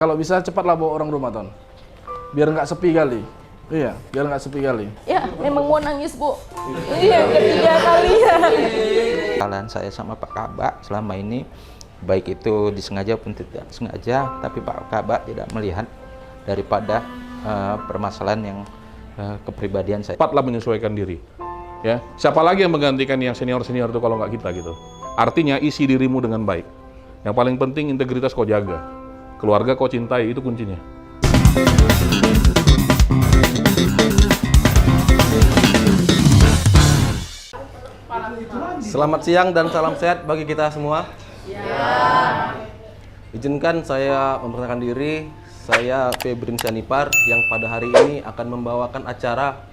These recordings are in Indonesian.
Kalau bisa cepatlah bawa orang rumah, Ton. Biar nggak sepi kali. Iya, biar nggak sepi kali. Ya, memang mau nangis, Bu. Iya, ketiga kali ya. Kesalahan saya sama Pak Kabak selama ini, baik itu disengaja pun tidak sengaja, tapi Pak Kabak tidak melihat daripada permasalahan yang kepribadian saya. Cepatlah menyesuaikan diri. Ya, siapa lagi yang menggantikan yang senior-senior itu kalau nggak kita gitu. Artinya isi dirimu dengan baik. Yang paling penting integritas kau jaga. Keluarga kau cintai, itu kuncinya. Selamat siang dan salam sehat bagi kita semua. Izinkan saya memperkenalkan diri. Saya Febrin Sanipar yang pada hari ini akan membawakan acara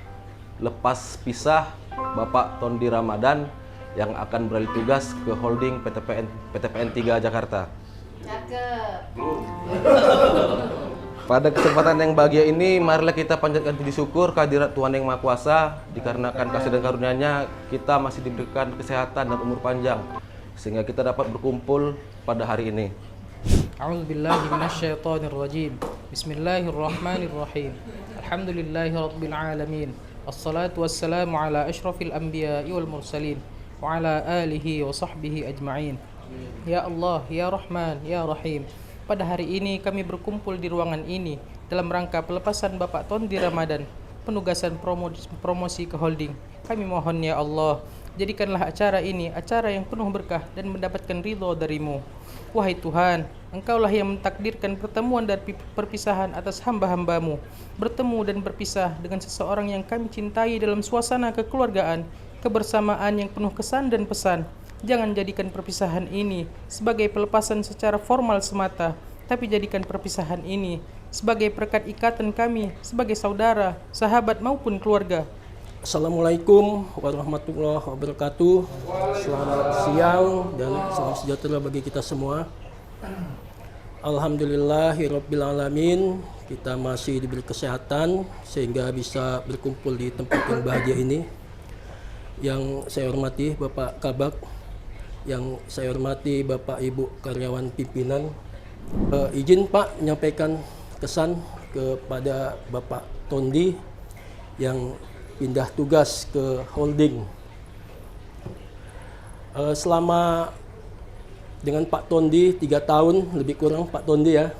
lepas pisah Bapak Tondi Ramadan yang akan beralih tugas ke holding PTPN 3 Jakarta. Pada kesempatan yang bahagia ini, marilah kita panjatkan puji syukur kehadirat Tuhan Yang Maha Kuasa. Dikarenakan kasih dan karunia-Nya, kita masih diberikan kesehatan dan umur panjang, sehingga kita dapat berkumpul pada hari ini. A'udzubillahi minasyaitonirrajim. Bismillahirrahmanirrahim. Alhamdulillahirabbil alamin. Wassalatu wassalamu ala asyrafil anbiya'i wal mursalin wa ala alihi wa sahbihi ajma'in. Ya Allah, ya Rahman, ya Rahim. Pada hari ini kami berkumpul di ruangan ini dalam rangka pelepasan Bapak Tondi Ramadan, penugasan promosi ke holding. Kami mohon ya Allah, jadikanlah acara ini acara yang penuh berkah dan mendapatkan ridho darimu. Wahai Tuhan, Engkaulah yang mentakdirkan pertemuan dan perpisahan atas hamba-hambamu, bertemu dan berpisah dengan seseorang yang kami cintai dalam suasana kekeluargaan, kebersamaan yang penuh kesan dan pesan. Jangan jadikan perpisahan ini sebagai pelepasan secara formal semata, tapi jadikan perpisahan ini sebagai perekat ikatan kami sebagai saudara, sahabat maupun keluarga. Assalamualaikum warahmatullahi wabarakatuh. Selamat siang dan salam sejahtera bagi kita semua. Alhamdulillahirabbil alamin. Kita masih diberi kesehatan sehingga bisa berkumpul di tempat yang bahagia ini. Yang saya hormati Bapak Kabak, yang saya hormati Bapak Ibu karyawan pimpinan. Izin Pak menyampaikan kesan kepada Bapak Tondi yang pindah tugas ke holding. Selama dengan Pak Tondi 3 tahun, lebih kurang Pak Tondi ya,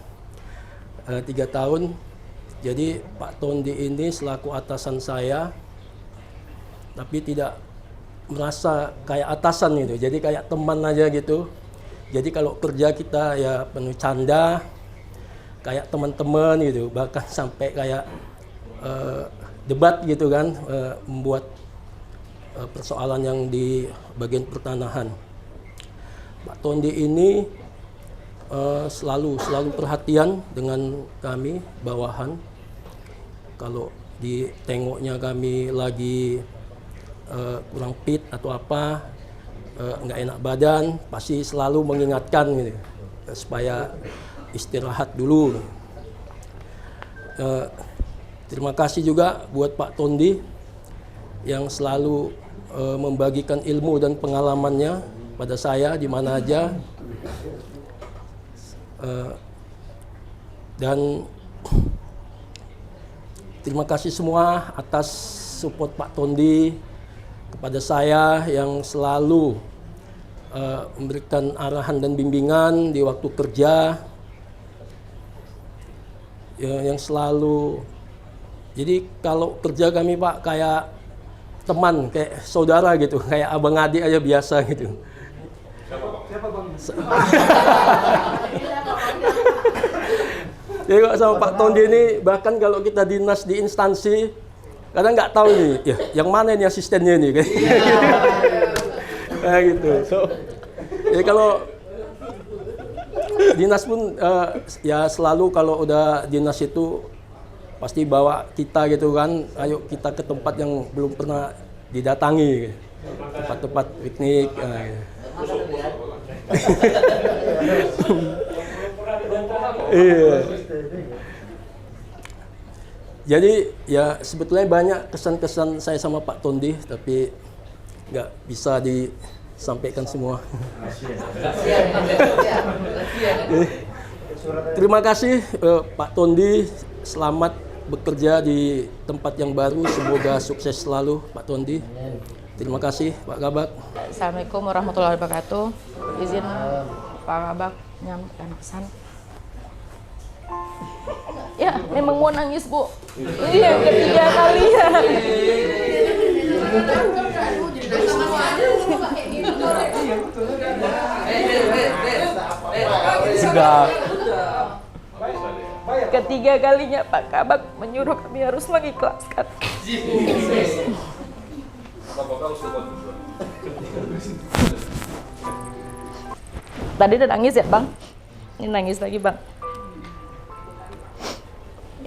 3 tahun. Jadi Pak Tondi ini selaku atasan saya, tapi tidak merasa kayak atasan gitu, jadi kayak teman aja gitu. Jadi kalau kerja kita ya penuh canda, kayak teman-teman gitu, bahkan sampai kayak debat gitu kan, membuat persoalan yang di bagian pertanahan. Pak Tondi ini selalu perhatian dengan kami bawahan. Kalau ditengoknya kami lagi kurang fit atau apa, nggak enak badan, pasti selalu mengingatkan gitu, supaya istirahat dulu. Terima kasih juga buat Pak Tondi yang selalu membagikan ilmu dan pengalamannya pada saya di mana aja. Dan terima kasih semua atas support Pak Tondi kepada saya yang selalu memberikan arahan dan bimbingan di waktu kerja, yang selalu, jadi kalau kerja kami Pak kayak teman, kayak saudara gitu, kayak abang adik aja biasa gitu. Siapa bang? Jadi kok sama Pak Tondi ini, bahkan kalau kita dinas di instansi, kadang nggak tahu nih, ya yang mana ini asistennya nih, kayak gitu. So, ya kalau dinas pun ya selalu kalau udah dinas itu pasti bawa kita gitu kan, ayo kita ke tempat yang belum pernah didatangi, tempat-tempat piknik. Iya. Jadi ya sebetulnya banyak kesan-kesan saya sama Pak Tondi, tapi nggak bisa disampaikan semua. Terima kasih Pak Tondi, selamat bekerja di tempat yang baru, semoga sukses selalu Pak Tondi. Terima kasih Pak Kabak. Assalamualaikum warahmatullahi wabarakatuh. Izin Pak Kabak menyampaikan pesan. Ya, memang mau nangis, Bu. Ini yang ketiga kali ya. Ketiga kalinya Pak Kabak menyuruh kami harus mengikhlaskan. Tadi udah nangis ya, Bang? Ini nangis lagi, Bang.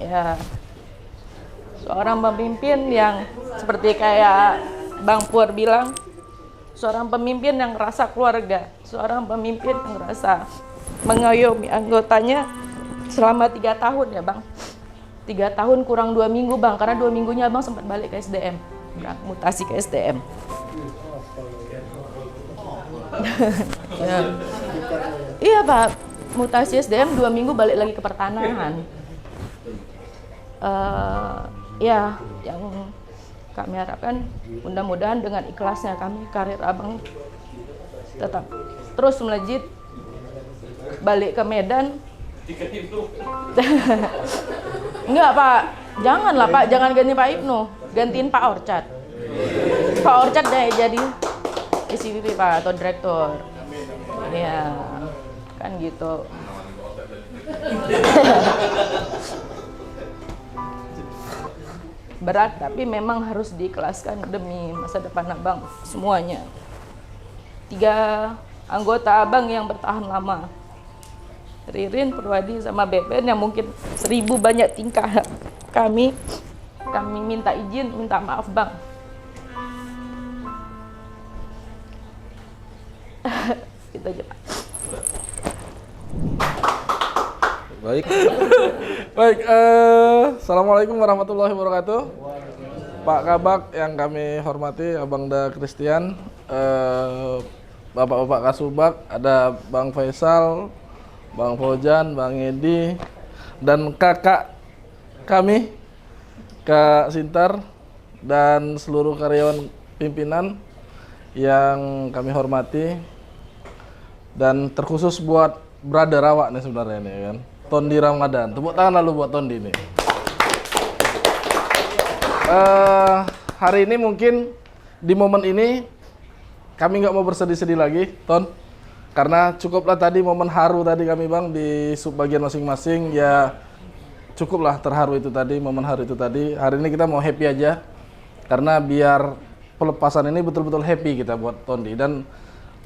Ya, seorang pemimpin yang seperti kayak Bang Pur bilang, seorang pemimpin yang rasa keluarga, seorang pemimpin yang rasa mengayomi anggotanya selama 3 tahun ya, Bang. 3 tahun kurang 2 minggu, Bang, karena 2 minggunya Bang sempat balik ke SDM, mutasi ke SDM. Ya. Iya, Pak, mutasi SDM 2 minggu balik lagi ke pertanahan. Ya, yang kami harapkan mudah-mudahan dengan ikhlasnya kami, karir Abang tetap terus melejit, balik ke Medan. Enggak, Pak, janganlah Pak, jangan ganti Pak Ibnu, gantiin Pak Orchard. Pak Orchard jadi SVP Pak atau direktur. Iya, kan gitu. Berat, tapi memang harus diikhlaskan demi masa depan Abang semuanya. 3 anggota Abang yang bertahan lama, Ririn, Purwadi, sama Beben yang mungkin 1000 banyak tingkah kami minta izin, minta maaf Bang. Gitu aja Pak. Baik. Baik, Assalamualaikum warahmatullahi wabarakatuh. Pak Kabak yang kami hormati, Abangda Christian, Bapak-bapak Kasubag, ada Bang Faisal, Bang Fojan, Bang Edi, dan kakak kami, Kak Sintar, dan seluruh karyawan pimpinan yang kami hormati, dan terkhusus buat brother awak nih sebenarnya nih kan, Tondi Ramadan. Tepuk tangan lalu buat Tondi nih. Hari ini mungkin di momen ini kami nggak mau bersedih-sedih lagi, Ton, karena cukuplah tadi momen haru tadi kami Bang di subbagian masing-masing, ya cukuplah terharu itu tadi, momen haru itu tadi. Hari ini kita mau happy aja, karena biar pelepasan ini betul-betul happy kita buat Tondi, dan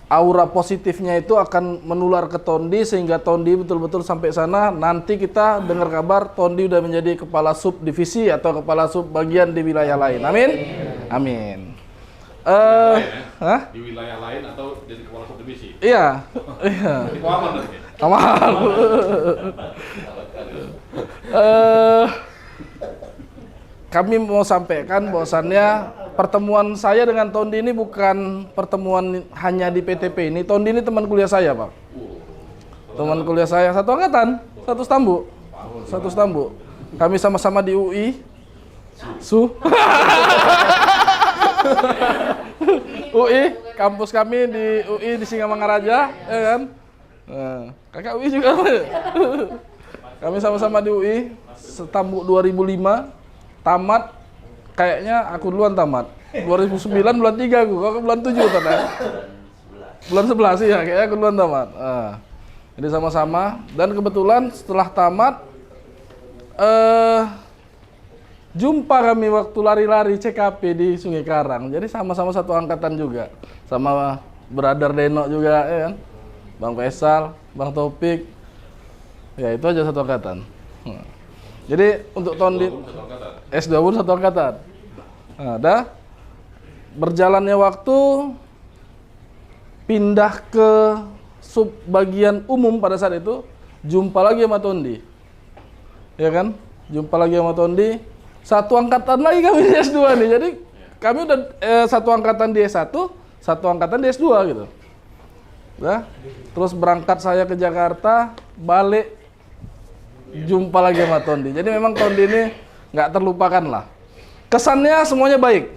aura positifnya itu akan menular ke Tondi sehingga Tondi betul-betul sampai sana. Nanti kita dengar kabar Tondi udah menjadi kepala sub divisi atau kepala sub bagian di wilayah lain. Amin. Amin. Di wilayah lain atau jadi kepala sub divisi? Iya. Iya. Di Kuaman nanti. Amal. Kami mau sampaikan bahwasannya pertemuan saya dengan Tondi ini bukan pertemuan hanya di PTP ini. Tondi ini teman kuliah saya, Pak. Teman kuliah saya, satu angkatan, satu stambu. Kami sama-sama di UI. UI, kampus kami di UI di Singamangaraja, ya kan? Nah, kakak UI juga. Kami sama-sama di UI, Stambu 2005. Tamat, kayaknya aku duluan tamat. 2009 bulan 3 aku, kok bulan 7 tadi. Bulan 11 sih ya, kayaknya aku duluan tamat. Jadi sama-sama, dan kebetulan setelah tamat jumpa kami waktu lari-lari CKP di Sungai Karang. Jadi sama-sama satu angkatan juga. Sama brother Deno juga, ya kan? Bang Faisal, Bang Taufik. Ya, itu aja satu angkatan. Jadi untuk tahun di S2 pun satu angkatan. Nah, dah berjalannya waktu pindah ke sub bagian umum pada saat itu, jumpa lagi sama Tondi. Ya kan? Jumpa lagi sama Tondi. Satu angkatan lagi kami di S2 nih. Jadi kami udah satu angkatan di S1, satu angkatan di S2 gitu. Nah, terus berangkat saya ke Jakarta, balik jumpa lagi sama Tondi. Jadi memang Tondi ini nggak terlupakan lah. Kesannya semuanya baik.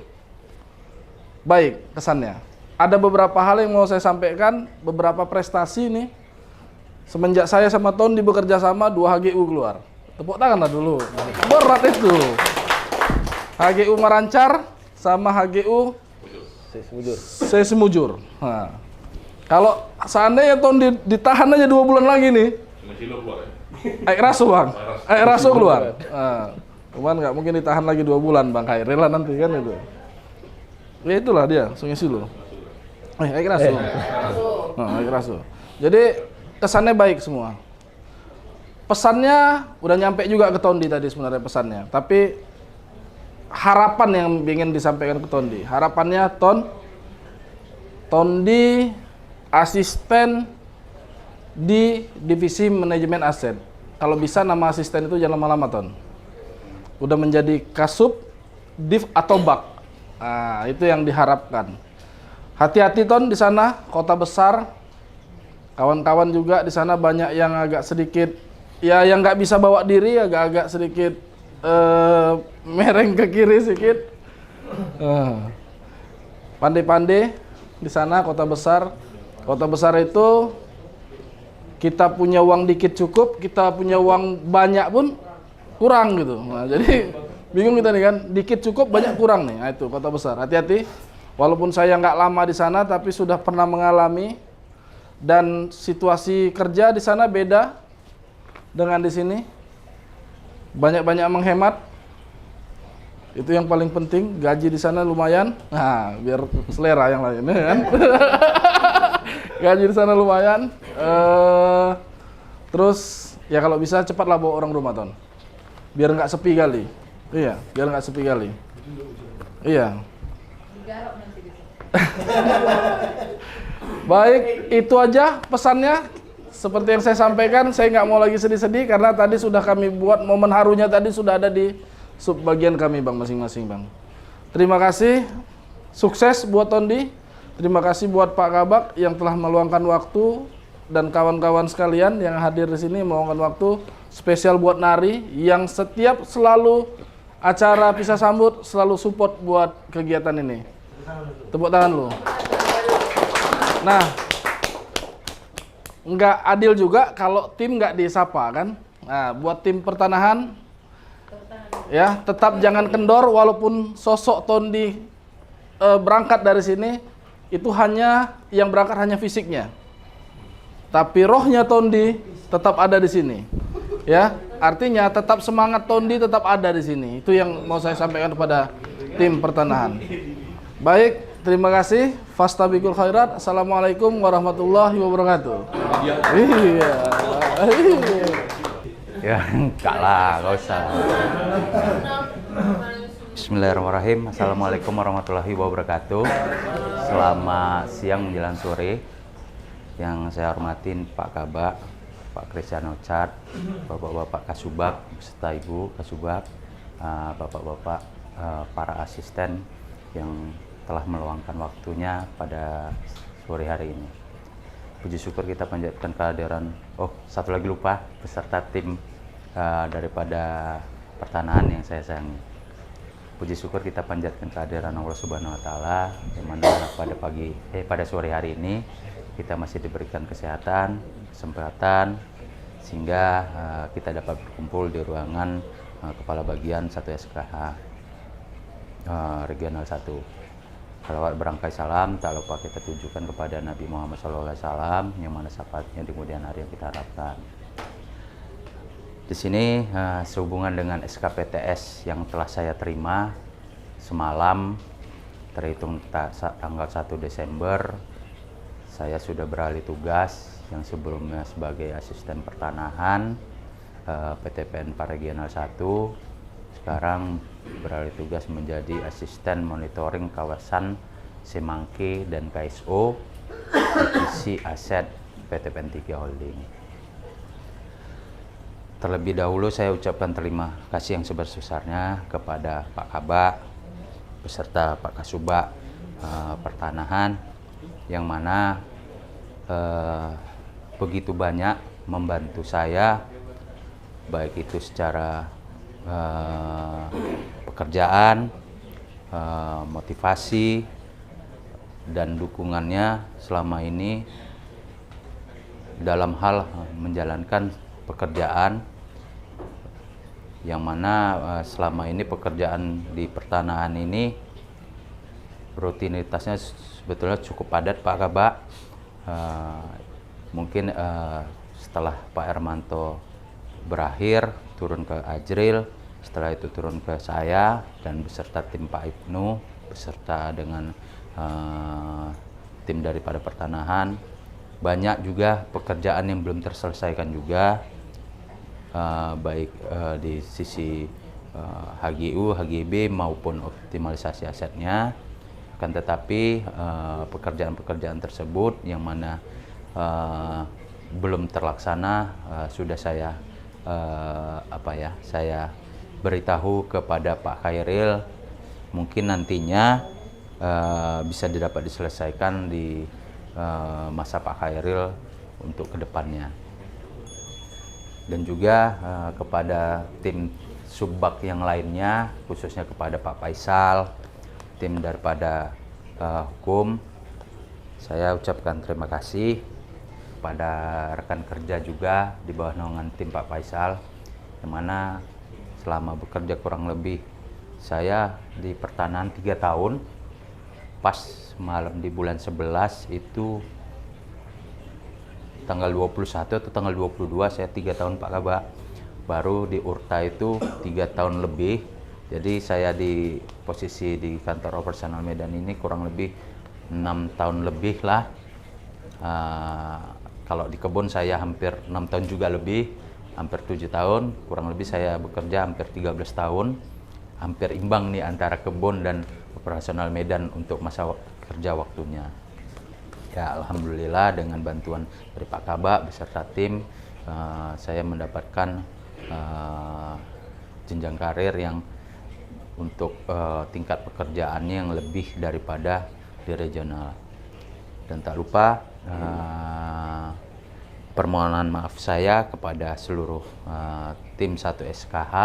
Baik kesannya. Ada beberapa hal yang mau saya sampaikan, beberapa prestasi nih. Semenjak saya sama Tondi bekerja sama, 2 HGU keluar. Tepuk tangan lah dulu. Berat itu. HGU Marancar sama HGU Sesemujur. Nah, kalau seandainya Tondi ditahan aja 2 bulan lagi nih, Aik Raso bang, Aik Raso keluar. Nah, cuman nggak mungkin ditahan lagi 2 bulan bang Khairil lah nanti kan itu. Ya itulah dia, Sungai Silo. Aik Raso. Nah, Aik Raso. Jadi kesannya baik semua. Pesannya udah nyampe juga ke Tondi tadi sebenarnya pesannya. Tapi harapan yang ingin disampaikan ke Tondi. Harapannya Tondi asisten di divisi manajemen aset. Kalau bisa nama asisten itu jangan lama-lama Ton. Udah menjadi Kasub, Div atau Bak. Nah, itu yang diharapkan. Hati-hati Ton di sana, kota besar. Kawan-kawan juga di sana banyak yang agak sedikit, ya yang nggak bisa bawa diri, agak-agak sedikit mereng ke kiri sedikit. Pandai-pandai di sana, kota besar. Kota besar itu kita punya uang dikit cukup, kita punya uang banyak pun kurang gitu. Nah, jadi bingung kita nih kan, dikit cukup, banyak kurang nih. Nah, itu kota besar. Hati-hati. Walaupun saya nggak lama di sana, tapi sudah pernah mengalami. Dan situasi kerja di sana beda dengan di sini. Banyak-banyak menghemat. Itu yang paling penting. Gaji di sana lumayan. Nah, biar selera yang lain kan. Gaji di sana lumayan. Terus ya kalau bisa cepatlah bawa orang rumah Ton. Biar nggak sepi kali. Iya, biar nggak sepi kali. Iya. Baik, itu aja pesannya. Seperti yang saya sampaikan, saya nggak mau lagi sedih-sedih karena tadi sudah kami buat momen harunya tadi sudah ada di subbagian kami bang masing-masing bang. Terima kasih, sukses buat Tondi. Terima kasih buat Pak Kabak yang telah meluangkan waktu dan kawan-kawan sekalian yang hadir di sini meluangkan waktu spesial buat Nari yang setiap selalu acara pisah sambut selalu support buat kegiatan ini. Tepuk tangan lu. Nah, nggak adil juga kalau tim nggak disapa kan. Nah, buat tim pertanahan, ya tetap jangan kendor walaupun sosok Tondi berangkat dari sini, itu hanya yang berangkat hanya fisiknya. Tapi rohnya Tondi tetap ada di sini. Ya, artinya tetap semangat Tondi tetap ada di sini. Itu yang mau saya sampaikan kepada tim pertanahan. Baik, terima kasih. Fastabiqul khairat. Assalamualaikum warahmatullahi wabarakatuh. Iya. Ya, enggak lah, enggak usah. Bismillahirrahmanirrahim. Assalamualaikum warahmatullahi wabarakatuh. Selamat siang menjelang sore. Yang saya hormatin Pak Kabak, Pak Kristiano Chad, Bapak-bapak Kasubag, beserta Ibu Kasubag, Bapak-bapak para asisten yang telah meluangkan waktunya pada sore hari ini. Puji syukur kita panjatkan kehadiran, satu lagi lupa, beserta tim daripada pertanahan yang saya sayangi. Puji syukur kita panjatkan kehadiran Allah Subhanahu wa taala di mana pada sore hari ini kita masih diberikan kesehatan, kesempatan sehingga kita dapat berkumpul di ruangan Kepala Bagian 1 SKH Regional 1. Salawat berangkai salam tak lupa kita tujukan kepada Nabi Muhammad SAW yang mana syafaatnya di kemudian hari yang kita harapkan. Di sini sehubungan dengan SKPTS yang telah saya terima semalam terhitung tanggal 1 Desember saya sudah beralih tugas yang sebelumnya sebagai asisten pertanahan PTPN Regional 1, sekarang beralih tugas menjadi asisten monitoring kawasan Semangke dan KSO divisi aset PTPN 3 Holding. Terlebih dahulu saya ucapkan terima kasih yang sebesar-besarnya kepada Pak Kabak beserta Pak Kasubag pertanahan yang mana begitu banyak membantu saya baik itu secara pekerjaan, motivasi, dan dukungannya selama ini dalam hal menjalankan pekerjaan, yang mana selama ini pekerjaan di pertanahan ini rutinitasnya sebetulnya cukup padat Pak Kabak. Mungkin setelah Pak Hermanto berakhir turun ke Ajril, setelah itu turun ke saya dan beserta tim Pak Ibnu, beserta dengan tim daripada pertanahan. Banyak juga pekerjaan yang belum terselesaikan juga, baik di sisi HGU, HGB maupun optimalisasi asetnya. Akan tetapi pekerjaan-pekerjaan tersebut yang mana belum terlaksana sudah saya saya beritahu kepada Pak Khairil, mungkin nantinya bisa didapat diselesaikan di masa Pak Khairil untuk kedepannya. Dan juga kepada tim subbak yang lainnya, khususnya kepada Pak Faisal, tim daripada hukum, saya ucapkan terima kasih. Kepada rekan kerja juga di bawah naungan tim Pak Faisal, yang mana selama bekerja kurang lebih saya di pertanahan 3 tahun, pas malam di bulan 11 itu tanggal 21 atau tanggal 22 saya 3 tahun Pak Kabak. Baru di Urta itu 3 tahun lebih. Jadi saya di posisi di kantor operasional Medan ini kurang lebih 6 tahun lebih lah. Kalau di kebun saya hampir 6 tahun juga lebih, hampir 7 tahun. Kurang lebih saya bekerja hampir 13 tahun. Hampir imbang nih antara kebun dan operasional Medan untuk masa kerja waktunya. Ya, alhamdulillah dengan bantuan dari Pak Kabak beserta tim, saya mendapatkan jenjang karir yang untuk tingkat pekerjaannya yang lebih daripada di regional. Dan tak lupa permohonan maaf saya kepada seluruh tim 1 SKH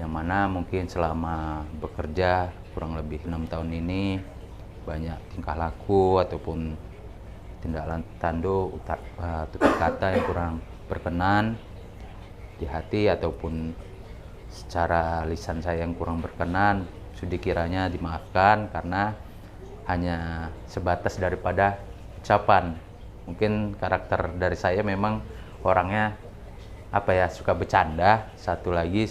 yang mana mungkin selama bekerja kurang lebih 6 tahun ini banyak tingkah laku ataupun tindak tanduk tutur kata yang kurang berkenan di hati ataupun secara lisan saya yang kurang berkenan, sudi kiranya dimaafkan karena hanya sebatas daripada ucapan. Mungkin karakter dari saya memang orangnya suka bercanda, satu lagi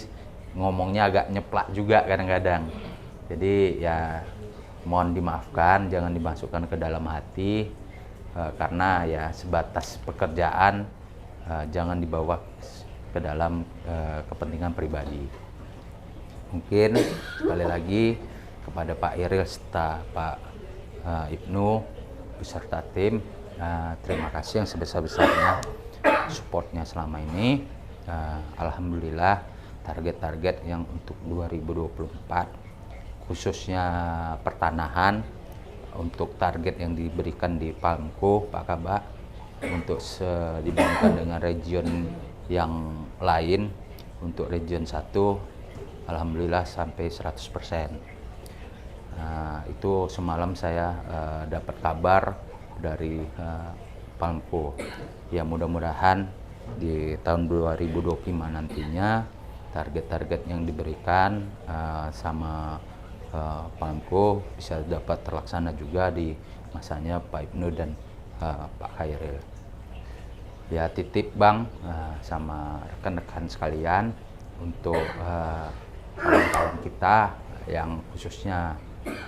ngomongnya agak nyeplak juga kadang-kadang. Jadi ya mohon dimaafkan, jangan dimasukkan ke dalam hati karena ya sebatas pekerjaan, jangan dibawa ke dalam kepentingan pribadi. Mungkin sekali lagi kepada Pak Iril serta Pak Ibnu beserta tim, terima kasih yang sebesar-besarnya supportnya selama ini. Alhamdulillah target-target yang untuk 2024 khususnya pertanahan, untuk target yang diberikan di Palmko Pak Kabak untuk dibandingkan dengan region yang lain, untuk region 1 alhamdulillah sampai 100%. Itu semalam saya dapat kabar dari Palmko. Ya mudah-mudahan di tahun 2025 nantinya target-target yang diberikan sama Palmko bisa dapat terlaksana juga di masanya Pak Ibnu dan Pak Khairil. Ya titip Bang sama rekan-rekan sekalian untuk kawan-kawan kita yang khususnya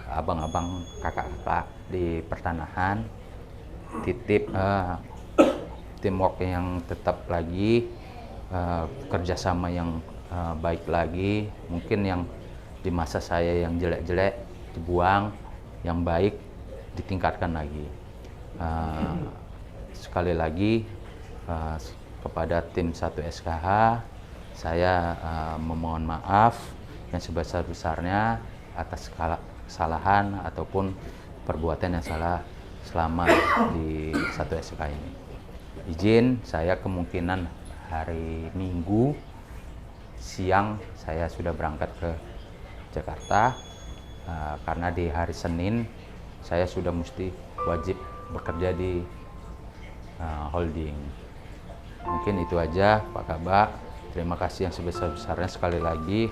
abang-abang kakak-kakak di pertanahan, titip teamwork yang tetap lagi, kerjasama yang baik lagi. Mungkin yang di masa saya yang jelek-jelek dibuang, yang baik ditingkatkan lagi. Sekali lagi kepada tim 1 SKH saya memohon maaf yang sebesar-besarnya atas kesalahan ataupun perbuatan yang salah selama di 1 SKH ini. Izin saya kemungkinan hari Minggu siang saya sudah berangkat ke Jakarta, karena di hari Senin saya sudah mesti wajib bekerja di holding. Mungkin itu aja Pak Kabak. Terima kasih yang sebesar-besarnya sekali lagi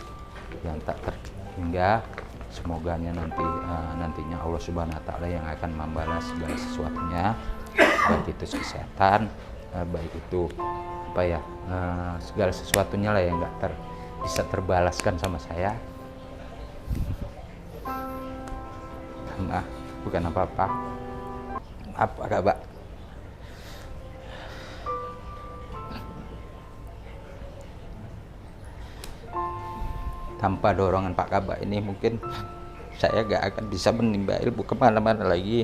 yang tak terhingga. Semoga nantinya Allah Subhanahu wa Ta'ala yang akan membalas segala sesuatunya, baik itu kesehatan, baik itu segala sesuatunya lah yang bisa terbalaskan sama saya. Nah, bukan apa-apa. Apa Kabak? Tanpa dorongan Pak Kabak ini mungkin saya gak akan bisa menimba ilmu kemana-mana lagi.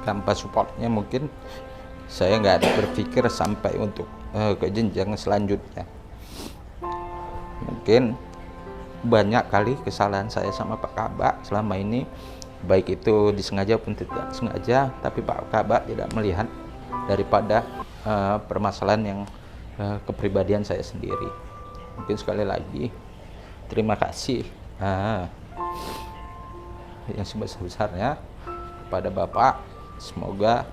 Tanpa supportnya mungkin saya gak ada berpikir sampai untuk ke jenjang selanjutnya. Mungkin banyak kali kesalahan saya sama Pak Kabak selama ini, baik itu disengaja pun tidak sengaja, tapi Pak Kabak tidak melihat daripada permasalahan yang kepribadian saya sendiri. Mungkin sekali lagi terima kasih yang sebesar-besarnya kepada Bapak. Semoga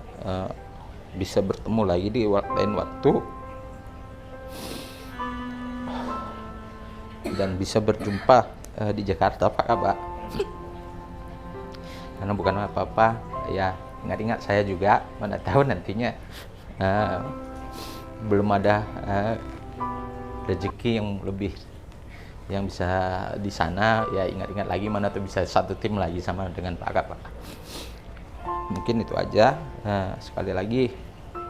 bisa bertemu lagi di lain waktu dan bisa berjumpa di Jakarta Pak Kabak. Karena bukan apa-apa, ya ingat-ingat saya juga, mana tahu nantinya belum ada rezeki yang lebih yang bisa di sana, ya ingat-ingat lagi mana tuh bisa satu tim lagi sama dengan Pak Kabak. Mungkin itu aja. Sekali lagi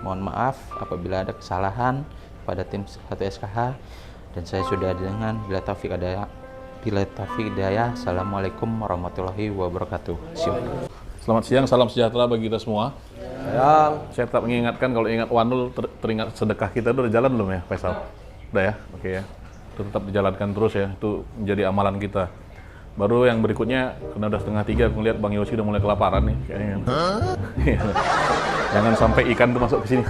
mohon maaf apabila ada kesalahan pada tim 1SKH, dan saya sudah dengan bila taufik hidayah. Assalamualaikum warahmatullahi wabarakatuh. Selamat siang, salam sejahtera bagi kita semua. Saya tetap mengingatkan, kalau ingat Wanul teringat sedekah kita itu udah jalan belum ya Faisal? Udah ya? Oke ya. Itu tetap dijalankan terus ya, itu menjadi amalan kita. Baru yang berikutnya, karena udah 2:30, aku lihat Bang Yosi udah mulai kelaparan nih kayaknya. Jangan sampai ikan tuh masuk ke sini.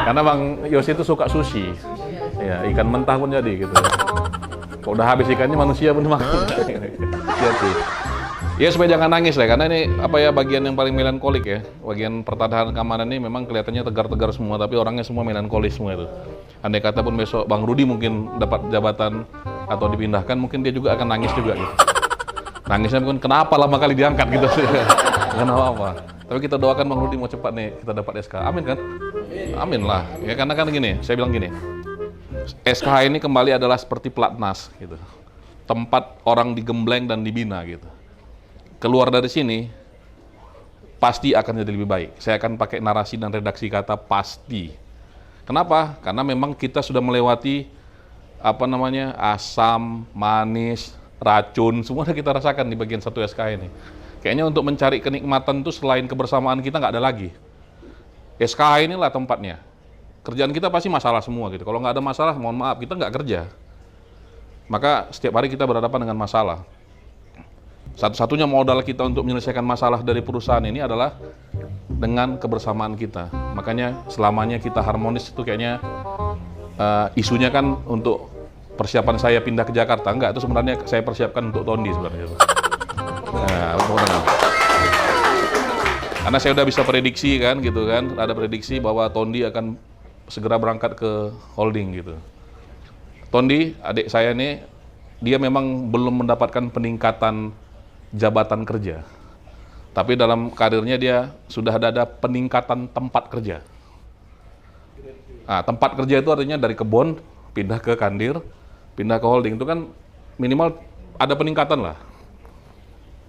Karena Bang Yosi itu suka sushi. Ya, ikan mentah pun jadi gitu. Kalau udah habis ikannya, manusia pun makan. Hati-hati. Ya supaya jangan nangis lah, karena ini bagian yang paling melankolik ya. Bagian pertahanan keamanan ini memang kelihatannya tegar-tegar semua, tapi orangnya semua melankolis semua itu. Andai kata pun besok Bang Rudi mungkin dapat jabatan atau dipindahkan, mungkin dia juga akan nangis juga gitu. Nangisnya mungkin kenapa lama kali diangkat gitu. Kenapa apa. Tapi kita doakan Bang Rudi mau cepat nih kita dapat SK. Amin kan? Amin lah. Ya karena kan gini, saya bilang gini. SKH ini kembali adalah seperti pelatnas gitu. Tempat orang digembleng dan dibina gitu. Keluar dari sini pasti akan jadi lebih baik. Saya akan pakai narasi dan redaksi kata pasti. Kenapa? Karena memang kita sudah melewati asam, manis, racun, semua udah kita rasakan di bagian 1 SKH ini. Kayaknya untuk mencari kenikmatan itu selain kebersamaan kita nggak ada lagi. SKH inilah tempatnya. Kerjaan kita pasti masalah semua gitu. Kalau nggak ada masalah, mohon maaf, kita nggak kerja. Maka setiap hari kita berhadapan dengan masalah. Satu-satunya modal kita untuk menyelesaikan masalah dari perusahaan ini adalah dengan kebersamaan kita. Makanya selamanya kita harmonis itu kayaknya isunya kan untuk persiapan saya pindah ke Jakarta. Enggak, itu sebenarnya saya persiapkan untuk Tondi sebenarnya. Karena saya udah bisa prediksi kan gitu kan. Ada prediksi bahwa Tondi akan segera berangkat ke holding gitu. Tondi, adik saya ini, dia memang belum mendapatkan peningkatan jabatan kerja. Tapi dalam karirnya dia sudah ada peningkatan tempat kerja. Nah, tempat kerja itu artinya dari kebun pindah ke kandir, pindah ke holding, itu kan minimal ada peningkatan lah.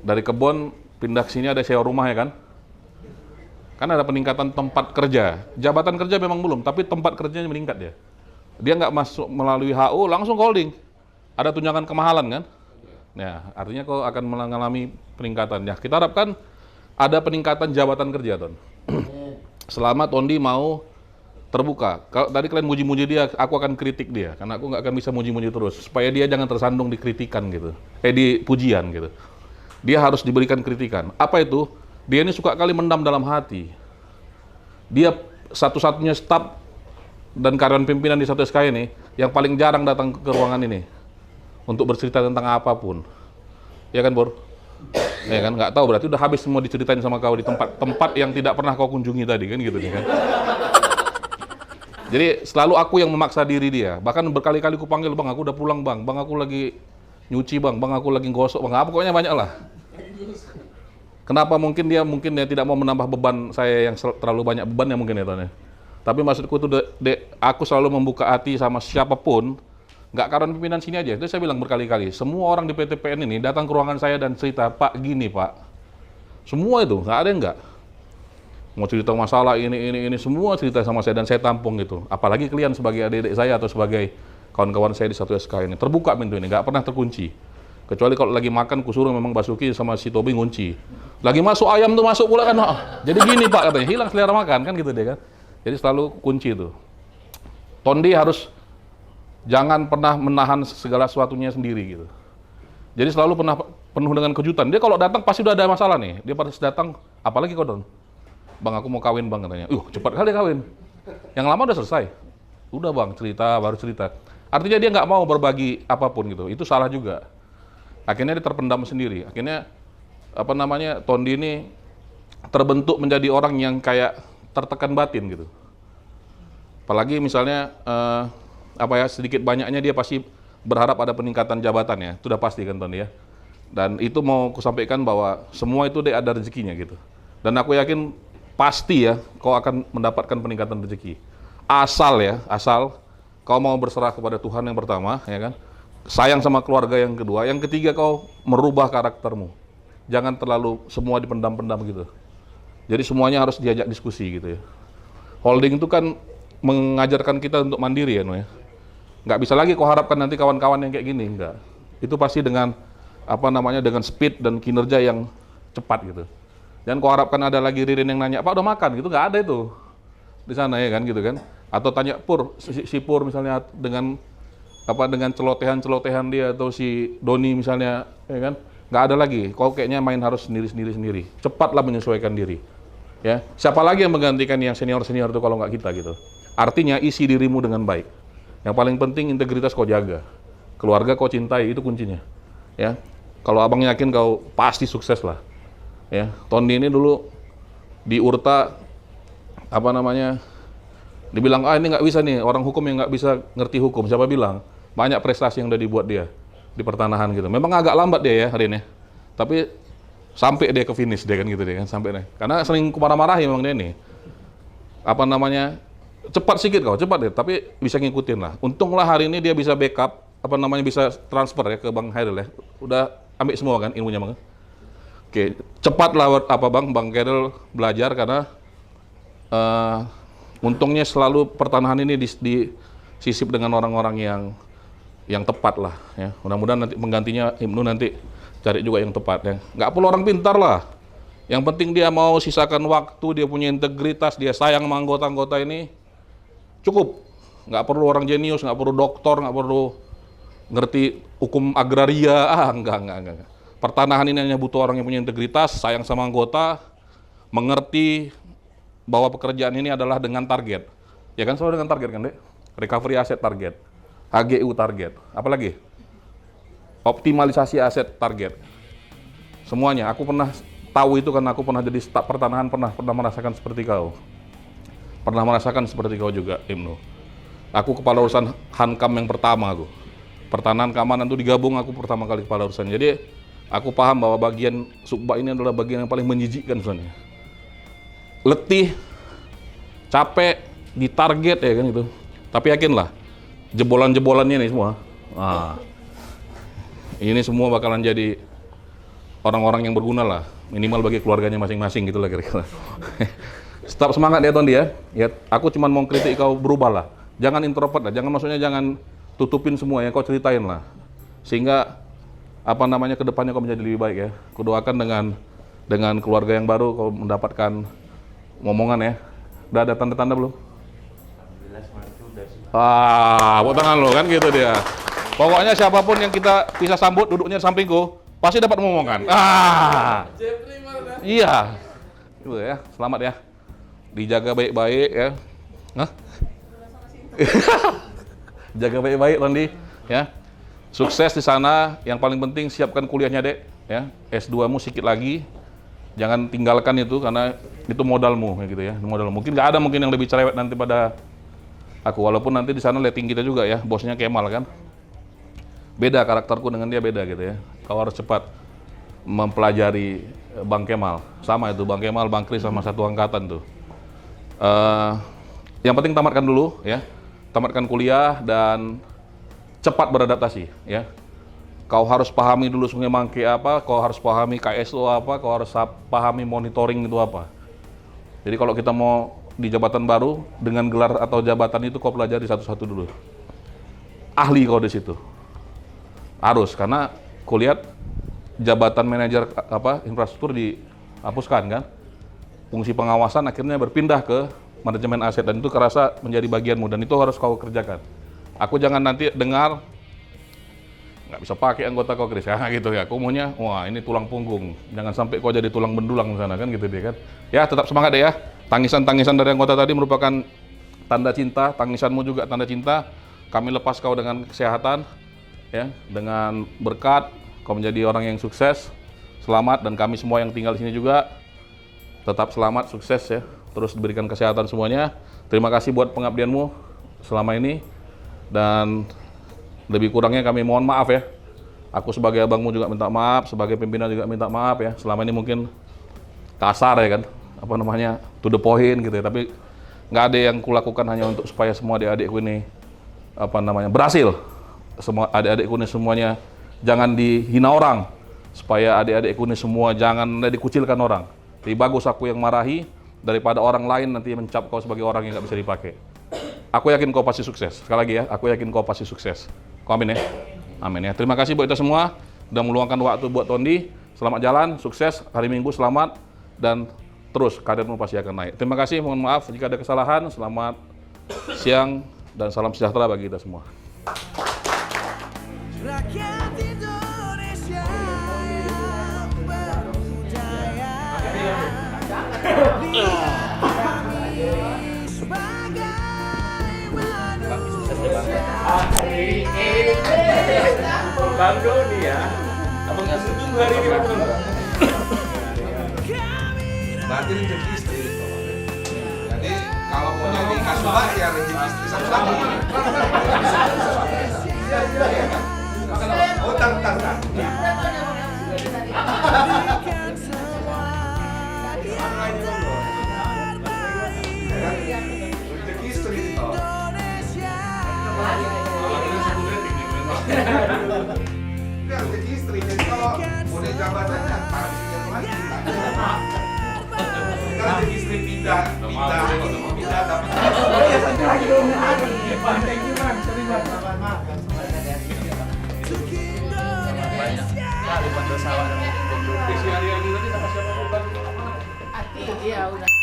Dari kebun pindah ke sini ada sewa rumah ya kan? Kan ada peningkatan tempat kerja. Jabatan kerja memang belum, tapi tempat kerjanya meningkat dia. Dia nggak masuk melalui HU langsung ke holding. Ada tunjangan kemahalan kan? Ya, artinya kau akan mengalami peningkatan. Ya, kita harapkan ada peningkatan jabatan kerja, Ton. Selama Tondi mau terbuka. Kalau tadi kalian muji-muji dia, aku akan kritik dia. Karena aku nggak akan bisa muji-muji terus. Supaya dia jangan tersandung di kritikan gitu. Di pujian gitu. Dia harus diberikan kritikan. Apa itu? Dia ini suka kali mendam dalam hati. Dia satu-satunya staf dan karyawan pimpinan di 1SKY ini yang paling jarang datang ke ruangan ini untuk bercerita tentang apapun. Ya kan, Bor? Ya kan, nggak tahu berarti udah habis semua diceritain sama kau di tempat yang tidak pernah kau kunjungi tadi kan gitu nih kan. Jadi selalu aku yang memaksa diri dia. Bahkan berkali-kali ku panggil, "Bang, aku udah pulang, Bang. Bang, aku lagi nyuci, Bang. Bang, aku lagi gosok, Bang." Apa pokoknya banyak lah. Kenapa mungkin dia tidak mau menambah beban saya yang terlalu banyak bebannya mungkin ya, Ton ya. Tapi maksudku tuh aku selalu membuka hati sama siapapun, nggak karena pimpinan sini aja. Itu saya bilang berkali-kali, semua orang di PTPN ini datang ke ruangan saya dan cerita, "Pak, gini, Pak." Semua itu, nggak ada yang nggak. Mau cerita masalah ini, semua cerita sama saya dan saya tampung gitu. Apalagi kalian sebagai adik-adik saya atau sebagai kawan-kawan saya di 1SK ini. Terbuka pintu ini, nggak pernah terkunci. Kecuali kalau lagi makan, kusuruh memang Basuki sama si Tobi ngunci. Lagi masuk ayam tuh masuk pula kan. Jadi gini Pak katanya, hilang selera makan kan gitu deh kan. Jadi selalu kunci itu. Tondi harus jangan pernah menahan segala sesuatunya sendiri gitu. Jadi selalu pernah penuh dengan kejutan. Dia kalau datang pasti udah ada masalah nih. Dia pas datang, apalagi kau Don. "Bang, aku mau kawin Bang," katanya. Cepat kali kawin. Yang lama udah selesai. Udah Bang, cerita, baru cerita. Artinya dia nggak mau berbagi apapun gitu. Itu salah juga. Akhirnya dia terpendam sendiri. Akhirnya Tondi ini terbentuk menjadi orang yang kayak tertekan batin gitu. Apalagi misalnya sedikit banyaknya dia pasti berharap ada peningkatan jabatan ya. Itu udah pasti kan Tondi ya. Dan itu mau kusampaikan bahwa semua itu dia ada rezekinya gitu. Dan aku yakin pasti ya kau akan mendapatkan peningkatan rezeki. Asal kau mau berserah kepada Tuhan yang pertama, ya kan? Sayang sama keluarga yang kedua, yang ketiga kau merubah karaktermu. Jangan terlalu semua dipendam-pendam gitu. Jadi semuanya harus diajak diskusi gitu ya. Holding itu kan mengajarkan kita untuk mandiri ya, ya. Nggak bisa lagi kau harapkan nanti kawan-kawan yang kayak gini, enggak. Itu pasti dengan dengan speed dan kinerja yang cepat gitu. Dan kau harapkan ada lagi Ririn yang nanya, "Pak, udah makan?" Gitu, nggak ada itu di sana ya kan gitu kan. Atau tanya Pur, si Pur misalnya dengan celotehan dia atau si Doni misalnya, ya kan? Nggak ada lagi. Kau kayaknya main harus sendiri. Cepatlah menyesuaikan diri. Ya, siapa lagi yang menggantikan yang senior itu kalau nggak kita gitu. Artinya isi dirimu dengan baik. Yang paling penting integritas kau jaga. Keluarga kau cintai, itu kuncinya. Ya, kalau abang yakin kau pasti sukses lah. Ya, Tondi ini dulu di Urta dibilang ini nggak bisa nih, orang hukum yang nggak bisa ngerti hukum. Siapa bilang? Banyak prestasi yang udah dibuat dia di pertanahan gitu. Memang agak lambat dia ya hari ini, tapi sampai dia ke finish dia kan gitu dia kan sampai nih. Karena sering marah-marahin memang dia nih. Cepat sedikit kau, cepat deh, tapi bisa ngikutin lah. Untunglah hari ini dia bisa backup, bisa transfer ya ke Bang Hairil ya. Udah ambil semua kan ilmunya Bang. Oke, cepatlah Bang Hairil belajar karena untungnya selalu pertanahan ini disisip dengan orang-orang yang tepat lah ya. Mudah-mudahan nanti penggantinya Ibnu nanti cari juga yang tepat ya. Nggak perlu orang pintar lah. Yang penting dia mau sisakan waktu, dia punya integritas, dia sayang sama anggota-anggota ini. Cukup. Nggak perlu orang jenius, nggak perlu doktor, nggak perlu ngerti hukum agraria. Enggak. Pertanahan ini hanya butuh orang yang punya integritas, sayang sama anggota, mengerti bahwa pekerjaan ini adalah dengan target. Ya kan selalu dengan target kan, Dek? Recovery aset target. HGU target. Apalagi? Optimalisasi aset target. Semuanya. Aku pernah tahu itu karena aku pernah jadi staf pertanahan, pernah merasakan seperti kau. Pernah merasakan seperti kau juga, Ibnu. Aku kepala urusan Hankam yang pertama aku. Pertanahan keamanan itu digabung aku pertama kali kepala urusan. Jadi aku paham bahwa bagian Subba ini adalah bagian yang paling menjijikkan sebenarnya. Letih, capek, ditarget ya kan gitu. Tapi yakinlah, jebolan-jebolannya nih semua. Ini semua bakalan jadi orang-orang yang berguna lah, minimal bagi keluarganya masing-masing gitulah kira-kira. Tetap semangat ya Tondi ya. Ya, aku cuma mau kritik kau berubah lah. Jangan introvert lah, jangan tutupin semua ya, kau ceritain lah. Sehingga kedepannya kau menjadi lebih baik ya. Kudoakan dengan keluarga yang baru kau mendapatkan ngomongan ya. Udah ada tanda-tanda belum? Buat tangan lo kan gitu dia. Pokoknya siapapun yang kita bisa sambut duduknya di sampingku pasti dapat ngomongan. Iya. Gitu ya. Selamat ya. dijaga baik-baik ya. Hah? Jaga baik-baik Tondi ya. Sukses di sana. Yang paling penting siapkan kuliahnya, Dek ya. S2-mu sedikit lagi. Jangan tinggalkan itu karena itu modalmu ya gitu ya. Modal mungkin nggak ada mungkin yang lebih cerewet nanti pada aku, walaupun nanti di sana letting kita juga ya, bosnya Kemal kan. Beda karakterku dengan dia beda gitu ya. Kau harus cepat mempelajari Bang Kemal. Sama itu Bang Kemal, Bang Kris sama satu angkatan tuh. Yang penting tamatkan dulu ya. Tamatkan kuliah dan cepat beradaptasi ya. Kau harus pahami dulu Sungai Mangke apa, kau harus pahami KSO apa, kau harus pahami monitoring itu apa. Jadi kalau kita mau di jabatan baru dengan gelar atau jabatan itu kau pelajari satu-satu dulu. Ahli kau di situ. Harus, karena kau lihat jabatan manajer apa infrastruktur dihapuskan kan. Fungsi pengawasan akhirnya berpindah ke manajemen aset dan itu kerasa menjadi bagianmu dan itu harus kau kerjakan. Aku jangan nanti dengar nggak bisa pakai anggota kau Kris ya gitu ya. Aku maunya wah ini tulang punggung. Jangan sampai kau jadi tulang bendulang di sana kan gitu dia kan. Ya tetap semangat deh ya. Tangisan-tangisan dari anggota tadi merupakan tanda cinta, tangisanmu juga tanda cinta. Kami lepas kau dengan kesehatan ya, dengan berkat kau menjadi orang yang sukses. Selamat dan kami semua yang tinggal di sini juga tetap selamat, sukses ya. Terus diberikan kesehatan semuanya. Terima kasih buat pengabdianmu selama ini dan lebih kurangnya kami mohon maaf ya. Aku sebagai abangmu juga minta maaf, sebagai pimpinan juga minta maaf ya. Selama ini mungkin kasar ya kan, apa namanya, to the point gitu ya. Tapi nggak ada yang kulakukan hanya untuk supaya semua adik-adikku ini apa namanya berhasil. Semua adik-adikku ini semuanya jangan dihina orang, supaya adik-adikku ini semua jangan dikucilkan orang. Jadi bagus aku yang marahi daripada orang lain nanti mencap kau sebagai orang yang nggak bisa dipakai. Aku yakin kau pasti sukses. Sekali lagi ya, aku yakin kau pasti sukses. Kau amin ya? Amin ya. Terima kasih buat kita semua sudah meluangkan waktu buat Tondi. Selamat jalan, sukses, hari Minggu selamat, dan terus karirmu pasti akan naik. Terima kasih, mohon maaf jika ada kesalahan. Selamat siang dan salam sejahtera bagi kita semua. Rakyat Indonesia yang berbudaya, lihat kami sebagai manusia. Bang Doni ya, abang nggak seminggu hari ini bang. Berarti rezeki istri. Jadi kalau mau jadi kasubah ya rezeki istri sama-sama. Oh, tar. Berikan semua yang terbaik Rezeki istri itu. Indonesia. Enggak rezeki istri. Jadi kalau mau naik jabatannya harus yang lagi. Kalau rezeki istri pindah tapi Indonesia. Hari-hari tadi sama siapa? Iya udah.